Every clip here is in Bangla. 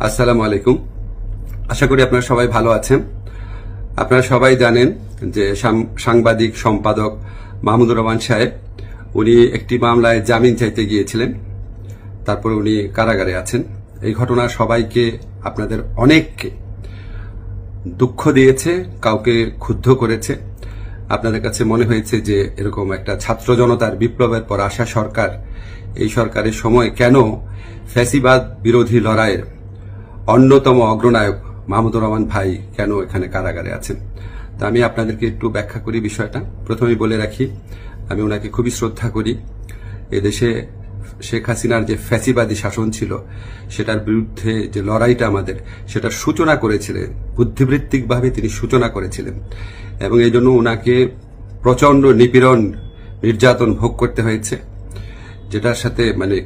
আসসালামু আলাইকুম। আশা করি আপনারা সবাই ভালো আছেন। আপনারা সবাই জানেন যে সাংবাদিক সম্পাদক মাহমুদুর রহমান সাহেব উনি একটি মামলায় জামিন চাইতে গিয়েছিলেন, তারপর উনি কারাগারে আছেন। এই ঘটনা সবাইকে, আপনাদের অনেককে দুঃখ দিয়েছে, কাউকে ক্ষুব্ধ করেছে। আপনাদের কাছে মনে হয়েছে যে এরকম একটা ছাত্র জনতার বিপ্লবের পর আসা সরকার, এই সরকারের সময় কেন ফ্যাসিবাদ বিরোধী লড়াইয়ের অন্যতম অগ্রনায়ক মাহমুদুর রহমান ভাই কেন এখানে কারাগারে আছেন। তা আমি আপনাদেরকে একটু ব্যাখ্যা করি বিষয়টা। প্রথমেই বলে রাখি, আমি ওনাকে খুবই শ্রদ্ধা করি। এদেশে শেখ হাসিনার যে ফ্যাসিবাদী শাসন ছিল, সেটার বিরুদ্ধে যে লড়াইটা আমাদের, সেটার সূচনা করেছিলেন, বুদ্ধিবৃত্তিকভাবে তিনি সূচনা করেছিলেন, এবং এই জন্য ওনাকে প্রচন্ড নিপীড়ন, নির্যাতন ভোগ করতে হয়েছে, যেটার সাথে মানে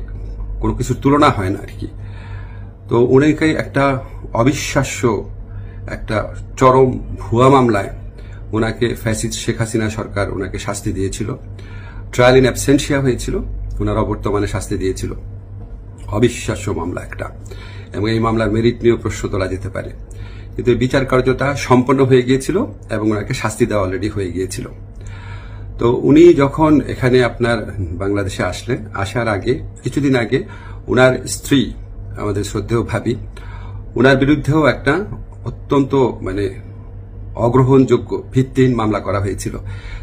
কোনো কিছুর তুলনা হয় না আর কি। তো উনাকে একটা অবিশ্বাস্য একটা চরম ভুয়া মামলায় ওনাকে ফ্যাসিস্ট শেখ হাসিনা সরকার ওনাকে শাস্তি দিয়েছিল। ট্রায়াল ইন অ্যাবসেন্সিয়া হয়েছিল, ওনার অবর্তমানে শাস্তি দিয়েছিল। অবিশ্বাস্য মামলা একটা, এবং এই মামলার মেরিট নিয়েও প্রশ্ন তোলা যেতে পারে, কিন্তু বিচার কার্যটা সম্পন্ন হয়ে গিয়েছিল এবং ওনাকে শাস্তি দেওয়া অলরেডি হয়ে গিয়েছিল। তো উনি যখন এখানে আপনার বাংলাদেশে আসলেন, আসার আগে কিছুদিন আগে উনার স্ত্রী, আমাদের শ্রদ্ধেয় ভাবি, উনার বিরুদ্ধেও একটা অত্যন্ত মানে অগ্রহণযোগ্য ভিত্তিহীন মামলা করা হয়েছিল।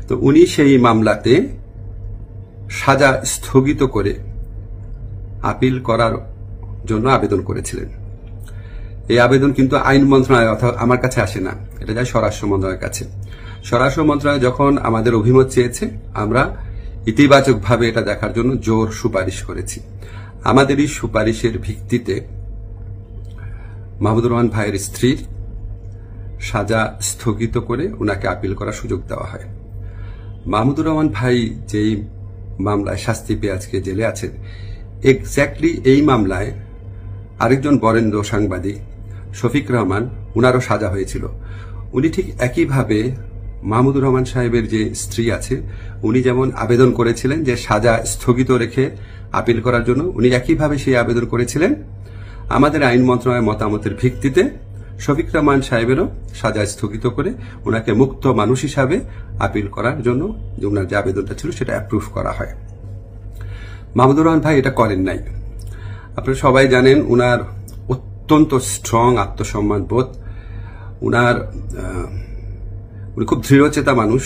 তো উনি সেই মামলাতে সাজা স্থগিত করে আপিল করার জন্য আবেদন করেছিলেন। এই আবেদন কিন্তু আইন মন্ত্রণালয় অর্থাৎ আমার কাছে আসে না, এটা যায় স্বরাষ্ট্র মন্ত্রণালয়ের কাছে। স্বরাষ্ট্র মন্ত্রণালয় যখন আমাদের অভিমত চেয়েছে, আমরা ইতিবাচকভাবে এটা দেখার জন্য জোর সুপারিশ করেছি। আমাদের এই সুপারিশের ভিত্তিতে মাহমুদুর রহমান ভাইয়ের স্ত্রীর সাজা স্থগিত করে ওনাকে আপিল করার সুযোগ দেওয়া হয়। মাহমুদুর রহমান ভাই যেই মামলায় শাস্তি পেয়ে আজকে জেলে আছেন, এক্স্যাক্টলি এই মামলায় আরেকজন বরেণ্য সাংবাদিক শফিক রহমান, উনারও সাজা হয়েছিল। উনি ঠিক একইভাবে মাহমুদুর রহমান সাহেবের যে স্ত্রী আছে, উনি যেমন আবেদন করেছিলেন যে সাজা স্থগিত রেখে আপিল করার জন্য, উনি একইভাবে সেই আবেদন করেছিলেন। আমাদের আইন মন্ত্রণালয়ের মতামতের ভিত্তিতে শফিক রহমান সাহেবেরও সাজা স্থগিত করে ওনাকে মুক্ত মানুষ হিসাবে আপিল করার জন্য যে ওনার যে আবেদনটা ছিল সেটা অ্যাপ্রুভ করা হয়। মাহমুদুর রহমান ভাই এটা করেন নাই। আপনারা সবাই জানেন উনার অত্যন্ত স্ট্রং আত্মসম্মান বোধ, উনি খুব দৃঢ়চেতা মানুষ,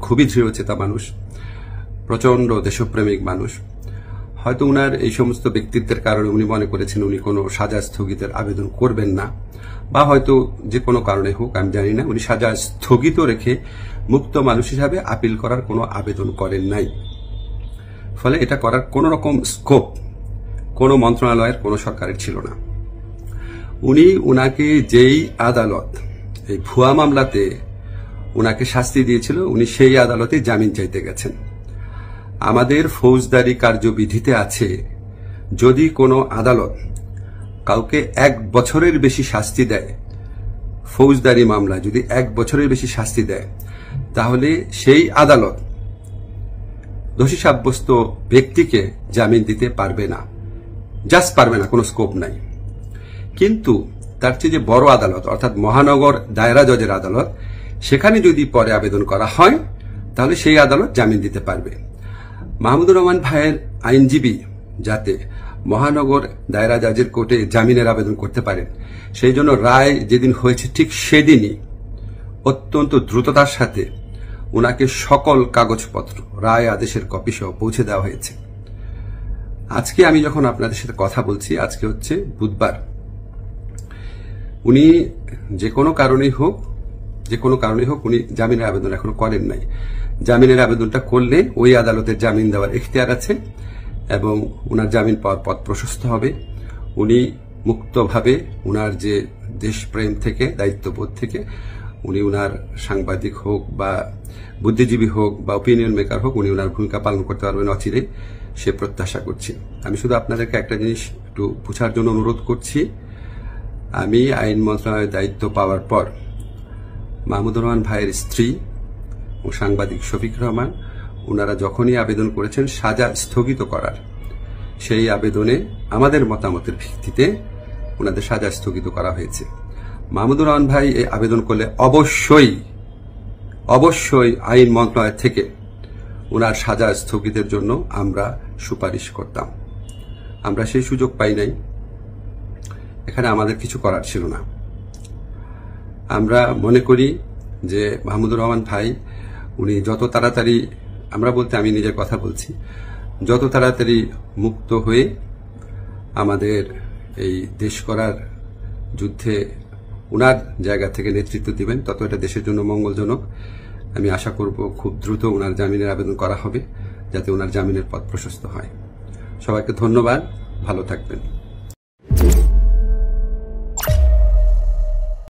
খুবই দৃঢ়চেতা মানুষ, প্রচন্ড দেশপ্রেমিক মানুষ। হয়তো উনার এই সমস্ত ব্যক্তিত্বের কারণে উনি মনে করেছেন উনি কোনো সাজা স্থগিতের আবেদন করবেন না, বা হয়তো যে কোনো কারণে হোক, আমি জানি না, উনি সাজা স্থগিত রেখে মুক্ত মানুষ হিসাবে আপিল করার কোনো আবেদন করেন নাই। ফলে এটা করার কোন রকম স্কোপ কোনো মন্ত্রণালয়ের, কোনো সরকারের ছিল না। উনাকে যেই আদালত এই ভুয়া মামলাতে উনাকে শাস্তি দিয়েছিল, উনি সেই আদালতে জামিন চাইতে গেছেন। আমাদের ফৌজদারি কার্যবিধিতে আছে, যদি কোনো আদালত কাউকে 1 বছরের বেশি শাস্তি দেয়, ফৌজদারি মামলা যদি 1 বছরের বেশি শাস্তি দেয়, তাহলে সেই আদালত দোষী সাব্যস্ত ব্যক্তিকে জামিন দিতে পারবে না, জাস্ট পারবে না, কোনো স্কোপ নাই। কিন্তু তার চেয়ে যে বড় আদালত, অর্থাৎ মহানগর দায়রা জজের আদালত, সেখানে যদি পরে আবেদন করা হয়, তাহলে সেই আদালত জামিন দিতে পারবে। মাহমুদুর রহমান ভাইয়ের আইনজীবী যাতে মহানগর দায়রা জজের কোর্টে জামিনের আবেদন করতে পারেন, সেই জন্য রায় যেদিন হয়েছে ঠিক সেদিনই অত্যন্ত দ্রুততার সাথে ওনাকে সকল কাগজপত্র, রায় আদেশের কপি সহ পৌঁছে দেওয়া হয়েছে। আজকে আমি যখন আপনাদের সাথে কথা বলছি, আজকে হচ্ছে বুধবার, উনি যে কোনো কারণেই হোক উনি জামিনের আবেদন এখনো করেন নাই। জামিনের আবেদনটা করলে ওই আদালতের জামিন দেওয়ার এখতিয়ার আছে এবং উনার জামিন পাওয়ার পথ প্রশস্ত হবে। উনি মুক্তভাবে উনার যে দেশপ্রেম থেকে, দায়িত্ববোধ থেকে, উনি উনার সাংবাদিক হোক বা বুদ্ধিজীবী হোক বা ওপিনিয়ন মেকার হোক, উনি উনার ভূমিকা পালন করতে পারবেন অচিরেই, সে প্রত্যাশা করছি। আমি শুধু আপনাদেরকে একটা জিনিস একটু বোঝার জন্য অনুরোধ করছি। আমি আইন মন্ত্রণালয়ের দায়িত্ব পাওয়ার পর মাহমুদুর রহমান ভাইয়ের স্ত্রী ও সাংবাদিক শফিক রহমান, ওনারা যখনই আবেদন করেছেন সাজা স্থগিত করার, সেই আবেদনে আমাদের মতামতের ভিত্তিতে ওনাদের সাজা স্থগিত করা হয়েছে। মাহমুদুর রহমান ভাই এই আবেদন করলে অবশ্যই আইন মন্ত্রণালয় থেকে ওনার সাজা স্থগিতের জন্য আমরা সুপারিশ করতাম। আমরা সেই সুযোগ পাই নাই, এখানে আমাদের কিছু করার ছিল না। আমরা মনে করি যে মাহমুদুর রহমান ভাই উনি যত তাড়াতাড়ি, আমরা বলতে আমি নিজের কথা বলছি, যত তাড়াতাড়ি মুক্ত হয়ে আমাদের এই দেশ করার যুদ্ধে উনার জায়গা থেকে নেতৃত্ব দিবেন, তত এটা দেশের জন্য মঙ্গলজনক। আমি আশা করব খুব দ্রুত ওনার জামিনের আবেদন করা হবে, যাতে ওনার জামিনের পথ প্রশস্ত হয়। সবাইকে ধন্যবাদ, ভালো থাকবেন।